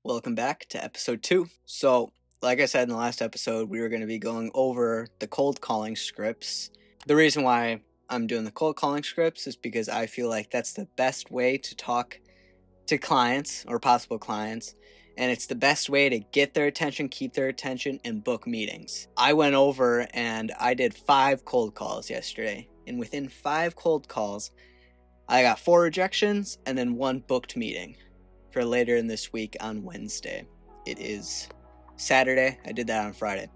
Welcome back to episode 2. So, like I said in the last episode, we were going to be going over the cold calling scripts. The reason why I'm doing the cold calling scripts is because I feel like that's the best way to talk to clients or possible clients, and it's the best way to get their attention, keep their attention, and book meetings. I went over and I did 5 cold calls yesterday, and within 5 cold calls, I got 4 rejections and then 1 booked meeting for later in this week on Wednesday. It is Saturday. I did that on Friday.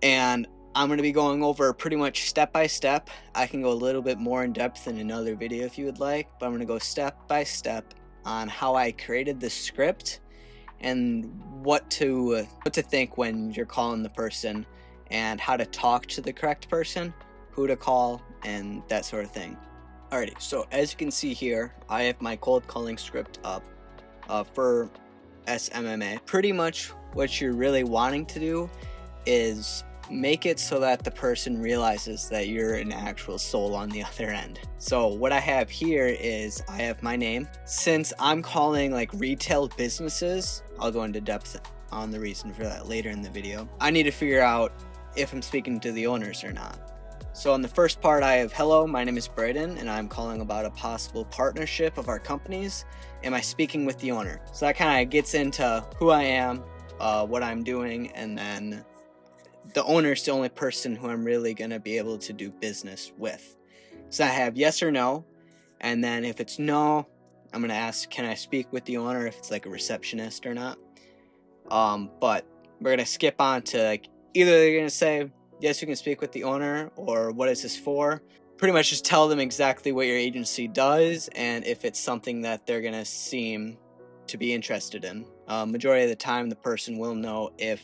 And I'm going to be going over pretty much step by step. I can go a little bit more in depth in another video if you would like, but I'm going to go step by step on how I created the script and what to think when you're calling the person and how to talk to the correct person, who to call, and that sort of thing. Alrighty, so as you can see here, I have my cold calling script up for SMMA. Pretty much what you're really wanting to do is make it so that the person realizes that you're an actual soul on the other end. So what I have here is I have my name. Since I'm calling like retail businesses, I'll go into depth on the reason for that later in the video. I need to figure out if I'm speaking to the owners or not. So on the first part I have, hello, my name is Braden and I'm calling about a possible partnership of our companies. Am I speaking with the owner? So that kind of gets into who I am, what I'm doing, and then the owner is the only person who I'm really going to be able to do business with. So I have yes or no, and then if it's no, I'm going to ask, can I speak with the owner, if it's like a receptionist or not. But we're going to skip on to like either they're going to say, yes, you can speak with the owner, or what is this for? Pretty much just tell them exactly what your agency does and if it's something that they're going to seem to be interested in. Majority of the time, the person will know if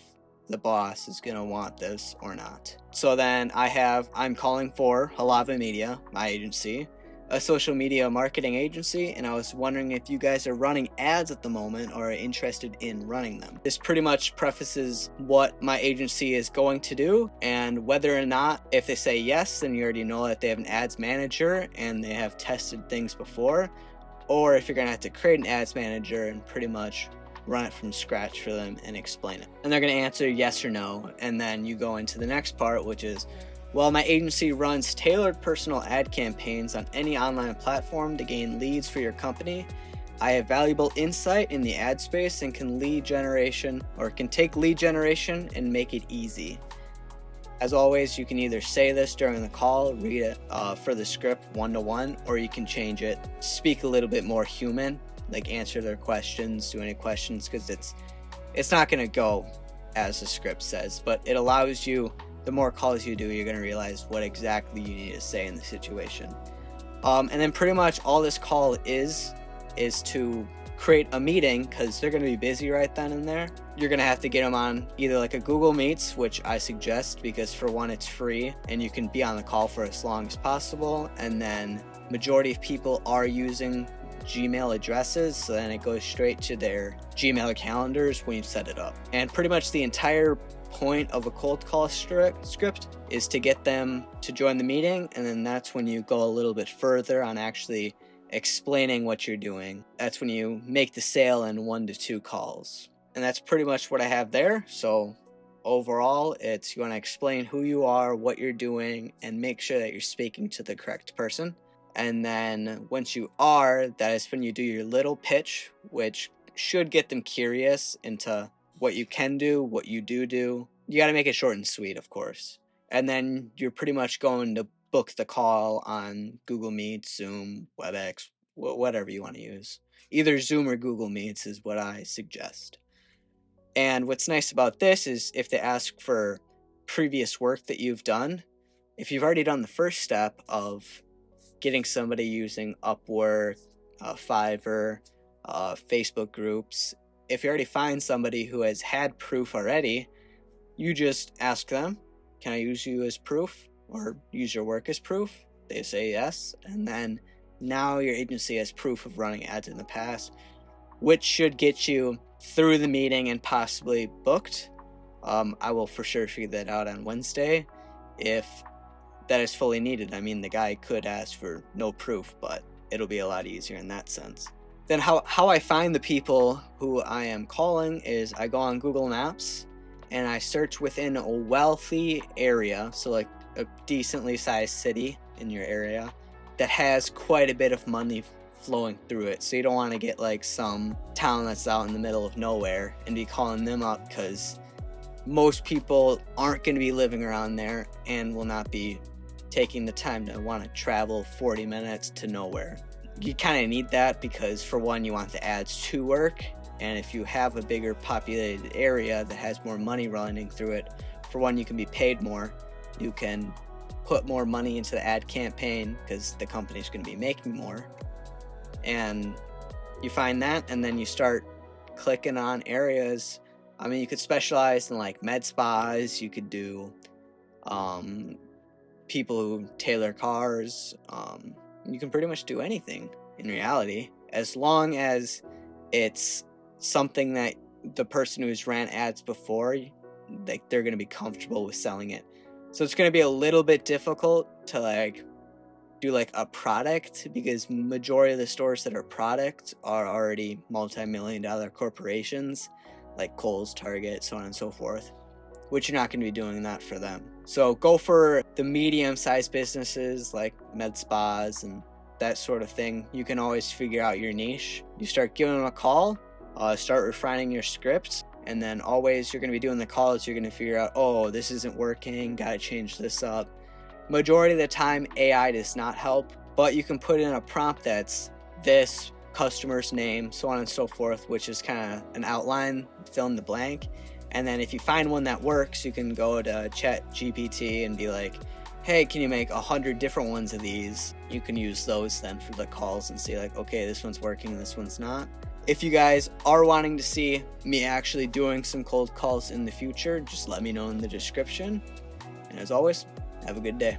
the boss is going to want this or not. So then I'm calling for Halava Media, my agency, a social media marketing agency, and I was wondering if you guys are running ads at the moment or are interested in running them. This pretty much prefaces what my agency is going to do, and whether or not, if they say yes, then you already know that they have an ads manager and they have tested things before, or if you're going to have to create an ads manager and pretty much run it from scratch for them and explain it. And they're going to answer yes or no, and then you go into the next part, which is, well, my agency runs tailored personal ad campaigns on any online platform to gain leads for your company. I have valuable insight in the ad space and can take lead generation and make it easy. As always, you can either say this during the call, read it for the script one-to-one, or you can change it, speak a little bit more human, like answer their questions, do any questions, because it's not going to go as the script says, but it allows you, the more calls you do, you're going to realize what exactly you need to say in the situation. And then pretty much all this call is to create a meeting, because they're going to be busy right then and there. You're going to have to get them on either like a Google Meets, which I suggest because for one, it's free and you can be on the call for as long as possible. And then majority of people are using Gmail addresses, so then it goes straight to their Gmail calendars when you set it up. And pretty much the entire point of a cold call script is to get them to join the meeting, and then that's when you go a little bit further on actually explaining what you're doing. That's when you make the sale in 1 to 2 calls. And that's pretty much what I have there. So overall, you want to explain who you are, what you're doing, and make sure that you're speaking to the correct person. And then once you are, that is when you do your little pitch, which should get them curious into what you can do, what you do. You got to make it short and sweet, of course. And then you're pretty much going to book the call on Google Meet, Zoom, WebEx, whatever you want to use. Either Zoom or Google Meets is what I suggest. And what's nice about this is if they ask for previous work that you've done, if you've already done the first step of getting somebody using Upwork, Fiverr, Facebook groups, if you already find somebody who has had proof already, you just ask them, can I use you as proof or use your work as proof? They say yes, and then now your agency has proof of running ads in the past, which should get you through the meeting and possibly booked. I will for sure figure that out on Wednesday if that is fully needed. I mean, the guy could ask for no proof, but it'll be a lot easier in that sense. Then how I find the people who I am calling is I go on Google Maps and I search within a wealthy area, so like a decently sized city in your area that has quite a bit of money flowing through it. So you don't want to get like some town that's out in the middle of nowhere and be calling them up, because most people aren't going to be living around there and will not be taking the time to want to travel 40 minutes to nowhere. You kind of need that because, for one, you want the ads to work, and if you have a bigger populated area that has more money running through it, for one, you can be paid more. You can put more money into the ad campaign because the company's going to be making more. And you find that, and then you start clicking on areas. I mean, you could specialize in like med spas. You could do people who tailor cars. You can pretty much do anything in reality, as long as it's something that the person who's ran ads before, like, they're going to be comfortable with selling it. So it's going to be a little bit difficult to like do like a product, because majority of the stores that are product are already multi-million-dollar corporations like Kohl's, Target, so on and so forth, which you're not going to be doing that for them. So go for the medium-sized businesses like med spas and that sort of thing. You can always figure out your niche. You start giving them a call, start refining your scripts, and then always you're going to be doing the calls. You're going to figure out, oh, this isn't working, got to change this up. Majority of the time, AI does not help, but you can put in a prompt that's this customer's name, so on and so forth, which is kind of an outline, fill in the blank. And then if you find one that works, you can go to ChatGPT and be like, hey, can you make 100 different ones of these? You can use those then for the calls and see like, okay, this one's working, this one's not. If you guys are wanting to see me actually doing some cold calls in the future, just let me know in the description. And as always, have a good day.